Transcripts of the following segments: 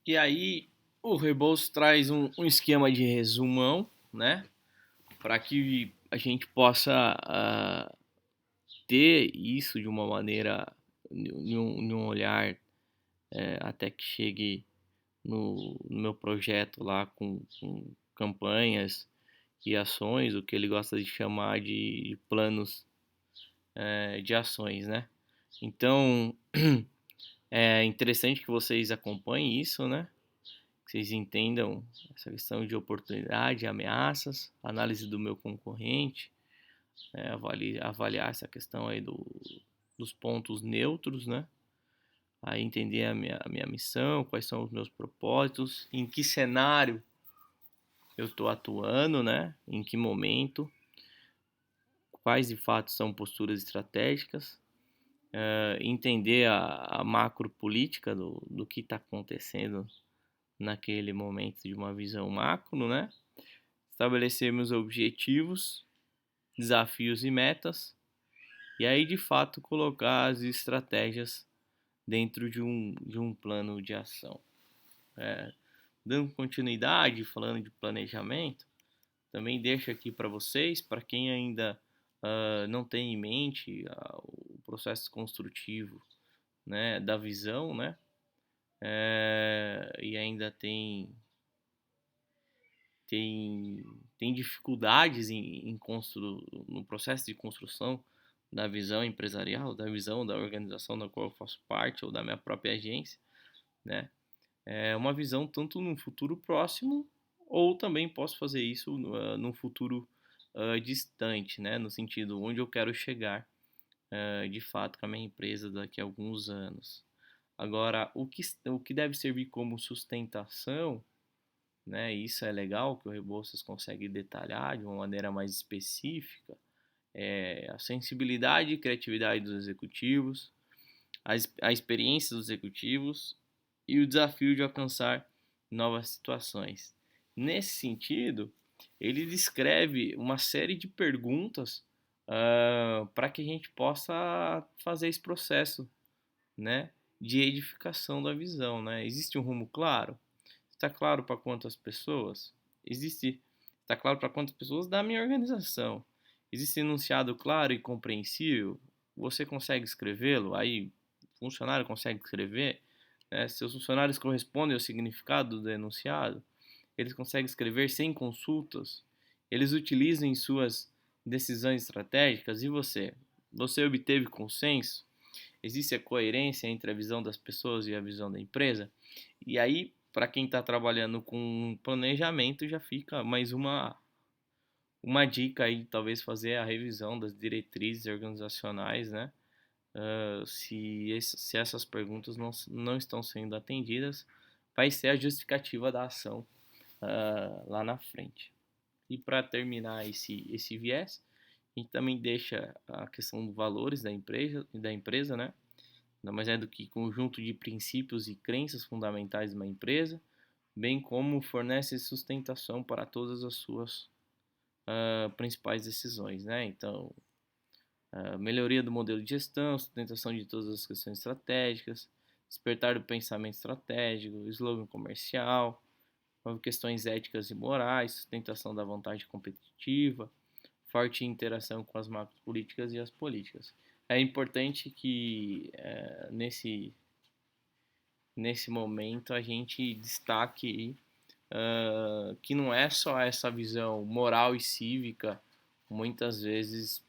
E aí o Rebouças traz um esquema de resumão, né? Para que a gente possa ter isso de uma maneira, em um olhar, até que chegue no meu projeto lá com campanhas e ações, o que ele gosta de chamar de planos de ações, né? Então é interessante que vocês acompanhem isso, né? Que vocês entendam essa questão de oportunidade, ameaças, análise do meu concorrente, avaliar essa questão aí dos pontos neutros, né? Aí entender a minha missão, quais são os meus propósitos, em que cenário eu estou atuando, né? Em que momento, quais de fato são posturas estratégicas, entender a macro política do que está acontecendo naquele momento de uma visão macro, né? Estabelecer meus objetivos, desafios e metas, e aí de fato colocar as estratégias dentro de um plano de ação. Dando continuidade, falando de planejamento, também deixo aqui para vocês, para quem ainda não tem em mente o processo construtivo, né, da visão, né, e ainda tem, tem dificuldades no processo de construção da visão empresarial, da visão da organização da qual eu faço parte ou da minha própria agência, né? É uma visão tanto no futuro próximo ou também posso fazer isso num futuro distante, né? No sentido onde eu quero chegar de fato com a minha empresa daqui a alguns anos. Agora, o que deve servir como sustentação, né? Isso é legal que o Rebouças consegue detalhar de uma maneira mais específica. A sensibilidade e criatividade dos executivos, a experiência dos executivos e o desafio de alcançar novas situações. Nesse sentido, ele descreve uma série de perguntas para que a gente possa fazer esse processo, né, de edificação da visão. Né? Existe um rumo claro? Está claro para quantas pessoas? Está claro para quantas pessoas da minha organização? Existe enunciado claro e compreensível? Você consegue escrevê-lo? Aí, o funcionário consegue escrever? Seus funcionários correspondem ao significado do enunciado? Eles conseguem escrever sem consultas? Eles utilizam em suas decisões estratégicas? E você? Você obteve consenso? Existe a coerência entre a visão das pessoas e a visão da empresa? E aí, para quem está trabalhando com planejamento, já fica mais uma dica aí, talvez fazer a revisão das diretrizes organizacionais, né? Se essas perguntas não estão sendo atendidas, vai ser a justificativa da ação lá na frente. E para terminar esse viés, a gente também deixa a questão dos valores da empresa, né? Nada mais é do que conjunto de princípios e crenças fundamentais de uma empresa, bem como fornece sustentação para todas as suas principais decisões, né? Então, melhoria do modelo de gestão, sustentação de todas as questões estratégicas, despertar do pensamento estratégico, slogan comercial, questões éticas e morais, sustentação da vontade competitiva, forte interação com as macro políticas e as políticas. É importante que nesse momento a gente destaque que não é só essa visão moral e cívica, muitas vezes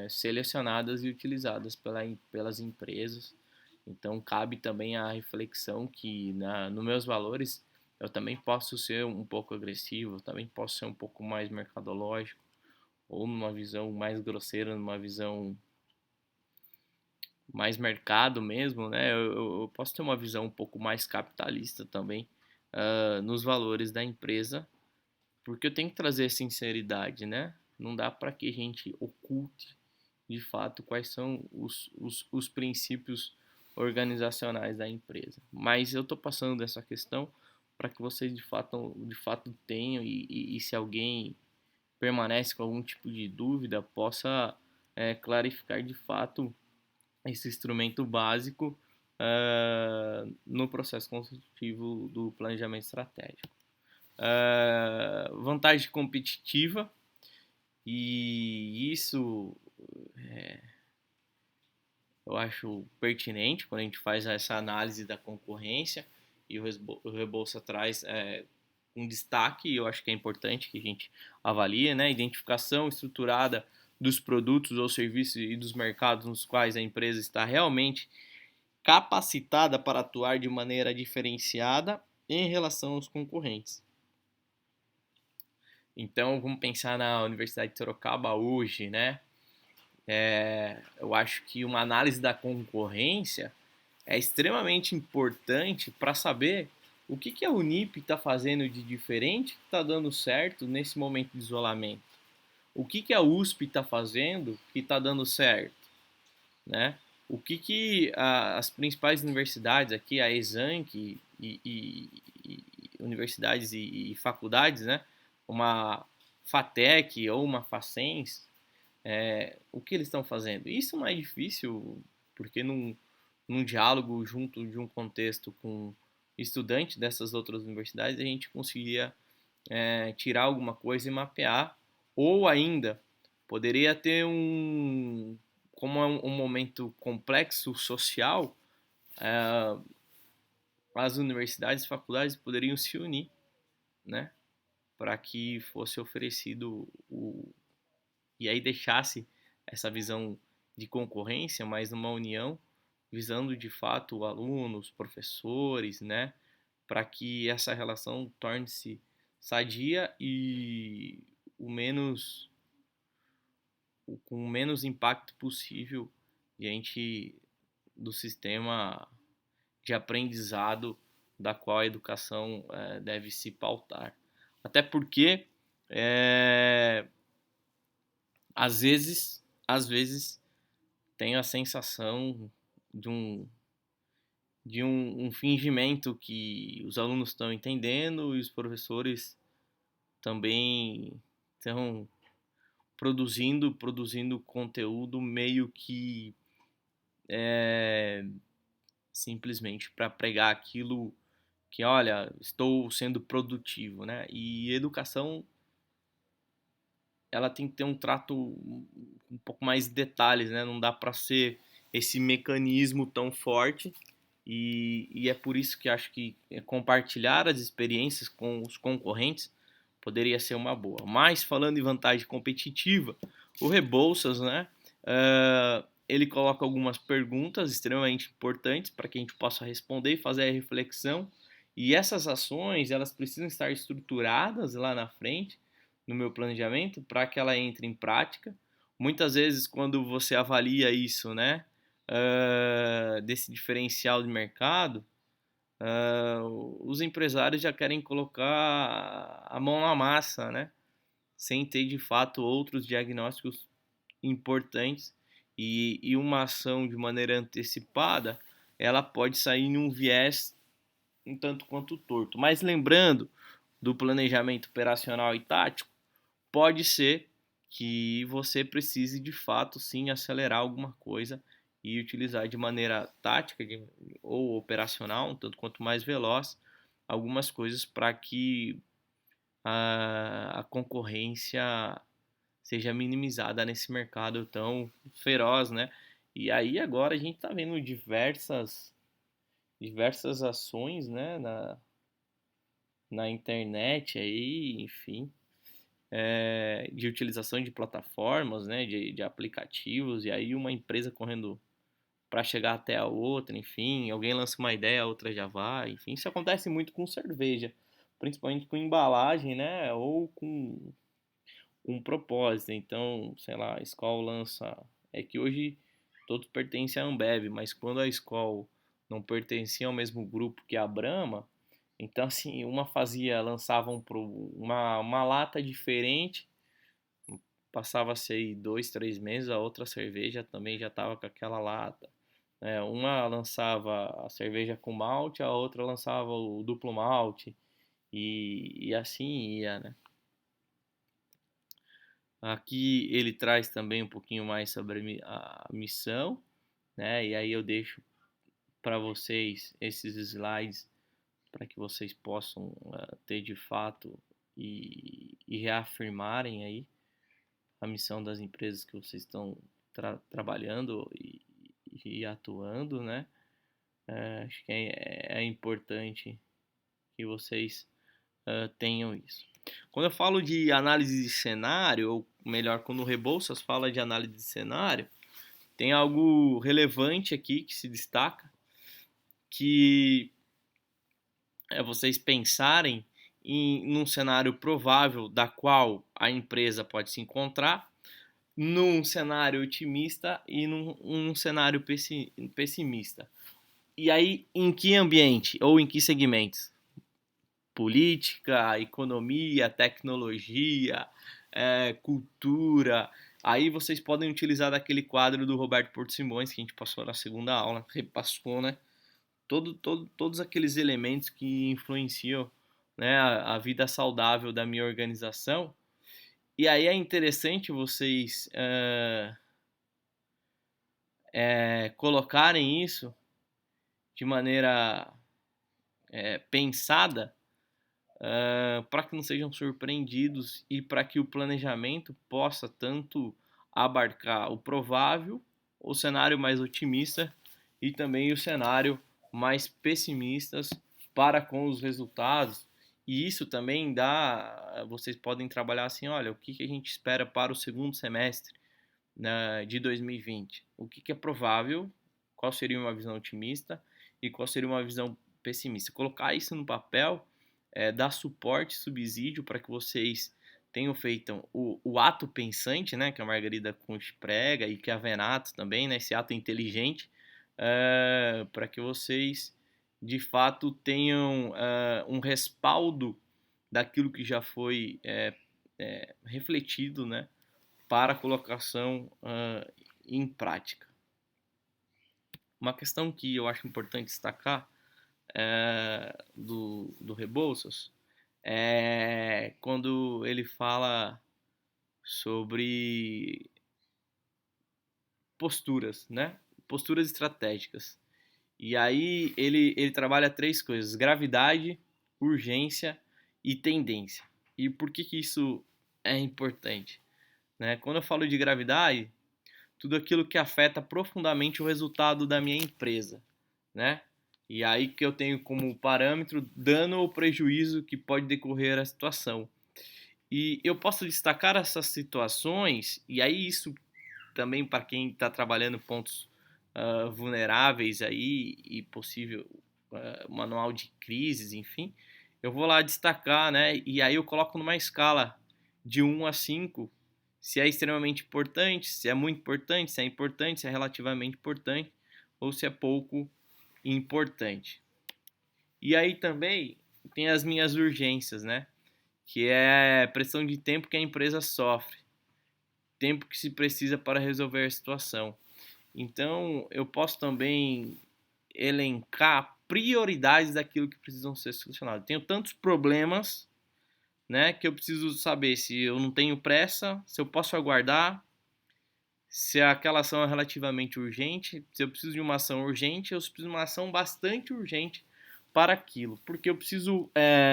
selecionadas e utilizadas pelas empresas. Então cabe também a reflexão que nos meus valores eu também posso ser um pouco agressivo, eu também posso ser um pouco mais mercadológico, ou numa visão mais grosseira, numa visão mais mercado mesmo, né? Eu posso ter uma visão um pouco mais capitalista também nos valores da empresa, porque eu tenho que trazer sinceridade, né? Não dá para que a gente oculte de fato quais são os princípios organizacionais da empresa. Mas eu estou passando dessa questão para que vocês de fato tenham e se alguém permanece com algum tipo de dúvida, possa clarificar de fato esse instrumento básico no processo construtivo do planejamento estratégico. Vantagem competitiva, e isso eu acho pertinente quando a gente faz essa análise da concorrência, e o Rebouça traz um destaque, e eu acho que é importante que a gente avalie, né? Identificação estruturada dos produtos ou serviços e dos mercados nos quais a empresa está realmente capacitada para atuar de maneira diferenciada em relação aos concorrentes. Então, vamos pensar na Universidade de Sorocaba hoje, né? Eu acho que uma análise da concorrência é extremamente importante para saber o que a Unip está fazendo de diferente que está dando certo nesse momento de isolamento. O que a USP está fazendo que está dando certo, né? O que as principais universidades aqui, a Exanc e universidades e faculdades, né? Uma FATEC ou uma Facens, o que eles estão fazendo? Isso não é difícil, porque num diálogo junto de um contexto com estudante dessas outras universidades, a gente conseguia tirar alguma coisa e mapear, ou ainda poderia ter como é um momento complexo social, as universidades e faculdades poderiam se unir, né, para que fosse oferecido e aí deixasse essa visão de concorrência, mas numa união, visando de fato o aluno, os professores, né, para que essa relação torne-se sadia e o menos com o menos impacto possível diante do sistema de aprendizado da qual a educação deve se pautar. Até porque às vezes tenho a sensação de um fingimento que os alunos estão entendendo e os professores também estão produzindo conteúdo meio que simplesmente para pregar aquilo que, olha, estou sendo produtivo, né? E educação, ela tem que ter um trato um pouco mais de detalhes, né? Não dá para ser esse mecanismo tão forte, e é por isso que acho que compartilhar as experiências com os concorrentes poderia ser uma boa. Mas falando em vantagem competitiva, o Rebouças, né? Ele coloca algumas perguntas extremamente importantes para que a gente possa responder e fazer a reflexão. E essas ações, elas precisam estar estruturadas lá na frente, no meu planejamento, para que ela entre em prática. Muitas vezes, quando você avalia isso, né, desse diferencial de mercado, os empresários já querem colocar a mão na massa, né, sem ter de fato outros diagnósticos importantes, e uma ação de maneira antecipada, ela pode sair em um viés um tanto quanto torto. Mas lembrando do planejamento operacional e tático, pode ser que você precise de fato sim acelerar alguma coisa e utilizar de maneira tática ou operacional, um tanto quanto mais veloz, algumas coisas para que a concorrência seja minimizada nesse mercado tão feroz, né? E aí agora a gente está vendo diversas ações, né, na internet aí, enfim, de utilização de plataformas, né, de aplicativos, e aí uma empresa correndo para chegar até a outra, enfim, alguém lança uma ideia, a outra já vai, enfim, isso acontece muito com cerveja, principalmente com embalagem, né, ou com um propósito. Então, sei lá, a Skol lança. É que hoje todos pertencem à Ambev, mas quando a Skol não pertencia ao mesmo grupo que a Brahma, então assim, lançava uma lata diferente, passava a ser 2, 3 meses, a outra cerveja também já estava com aquela lata. Uma lançava a cerveja com malte, a outra lançava o duplo malte, e assim ia, né? Aqui ele traz também um pouquinho mais sobre a missão, né? E aí eu deixo para vocês esses slides para que vocês possam ter de fato e reafirmarem aí a missão das empresas que vocês estão trabalhando e atuando, né? Acho que é importante que vocês tenham isso. Quando eu falo de análise de cenário, ou melhor, quando o Rebouças fala de análise de cenário, tem algo relevante aqui que se destaca, que é vocês pensarem num cenário provável da qual a empresa pode se encontrar, num cenário otimista e num cenário pessimista. E aí, em que ambiente ou em que segmentos? Política, economia, tecnologia, cultura. Aí vocês podem utilizar daquele quadro do Roberto Porto Simões que a gente passou na segunda aula, repassou, né? Todos aqueles elementos que influenciam, né, a vida saudável da minha organização. E aí é interessante vocês colocarem isso de maneira pensada, para que não sejam surpreendidos e para que o planejamento possa tanto abarcar o provável, o cenário mais otimista e também o cenário mais pessimistas para com os resultados. E isso também dá, vocês podem trabalhar assim, olha, o que a gente espera para o segundo semestre, né, de 2020? O que é provável, qual seria uma visão otimista e qual seria uma visão pessimista. Colocar isso no papel dar suporte, subsídio para que vocês tenham feito o ato pensante, né, que a Margarida Conte prega e que a Venato também, né, esse ato inteligente, para que vocês de fato tenham um respaldo daquilo que já foi refletido, né, para a colocação em prática. Uma questão que eu acho importante destacar do Rebouças quando ele fala sobre posturas, né? Posturas estratégicas. E aí ele trabalha três coisas: gravidade, urgência e tendência. E por que isso é importante? Né? Quando eu falo de gravidade, tudo aquilo que afeta profundamente o resultado da minha empresa, né? E aí que eu tenho como parâmetro dano ou prejuízo que pode decorrer a situação. E eu posso destacar essas situações, e aí isso também para quem está trabalhando pontos vulneráveis aí e possível manual de crises, enfim, eu vou lá destacar, né? E aí eu coloco numa escala de 1 a 5, se é extremamente importante, se é muito importante, se é importante, se é relativamente importante ou se é pouco importante. E aí também tem as minhas urgências, né? Que é a pressão de tempo que a empresa sofre, tempo que se precisa para resolver a situação. Então, eu posso também elencar prioridades daquilo que precisam ser solucionados. Tenho tantos problemas, né, que eu preciso saber se eu não tenho pressa, se eu posso aguardar, se aquela ação é relativamente urgente, se eu preciso de uma ação urgente, ou se eu preciso de uma ação bastante urgente para aquilo. Porque eu preciso,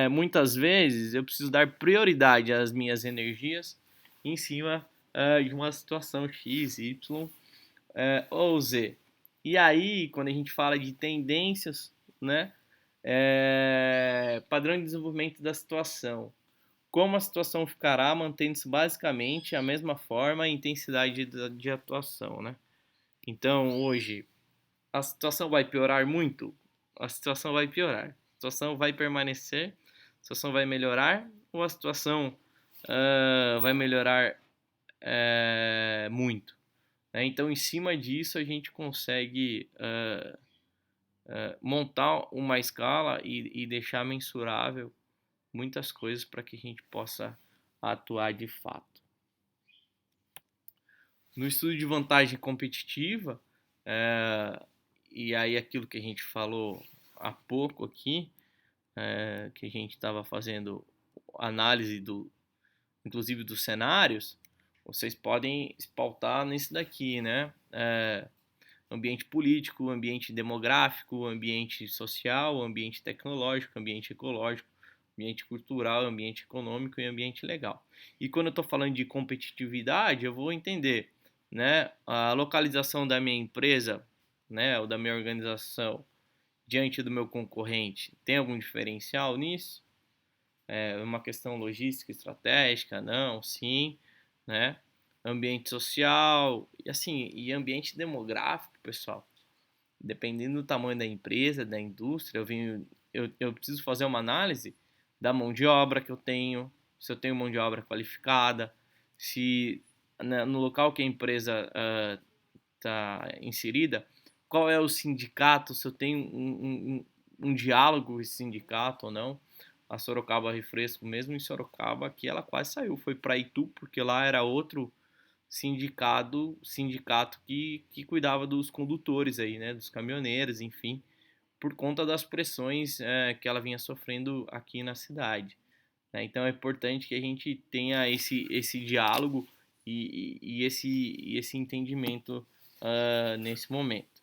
muitas vezes, eu preciso dar prioridade às minhas energias em cima de uma situação X, Y ou Z. E aí, quando a gente fala de tendências, né, padrão de desenvolvimento da situação, como a situação ficará mantendo-se basicamente a mesma forma e intensidade de atuação, né? Então, hoje, a situação vai piorar muito? A situação vai piorar. A situação vai permanecer? A situação vai melhorar? Ou a situação vai melhorar muito? Então, em cima disso, a gente consegue montar uma escala e deixar mensurável muitas coisas para que a gente possa atuar de fato. No estudo de vantagem competitiva, e aí aquilo que a gente falou há pouco aqui, que a gente estava fazendo análise inclusive dos cenários, vocês podem pautar nisso daqui, né? ambiente político, ambiente demográfico, ambiente social, ambiente tecnológico, ambiente ecológico, ambiente cultural, ambiente econômico e ambiente legal. E quando eu estou falando de competitividade, eu vou entender, né, a localização da minha empresa, né, ou da minha organização diante do meu concorrente. Tem algum diferencial nisso? É uma questão logística, estratégica? Não, sim, né? Ambiente social e assim, e ambiente demográfico, pessoal. Dependendo do tamanho da empresa, da indústria, eu preciso fazer uma análise da mão de obra que eu tenho, se eu tenho mão de obra qualificada, se no local que a empresa está inserida, qual é o sindicato, se eu tenho um diálogo com esse sindicato ou não. A Sorocaba Refresco, mesmo em Sorocaba, aqui ela quase saiu, foi para Itu, porque lá era outro sindicato que cuidava dos condutores aí, né, dos caminhoneiros, enfim, por conta das pressões que ela vinha sofrendo aqui na cidade. Né? Então é importante que a gente tenha esse diálogo e esse entendimento nesse momento.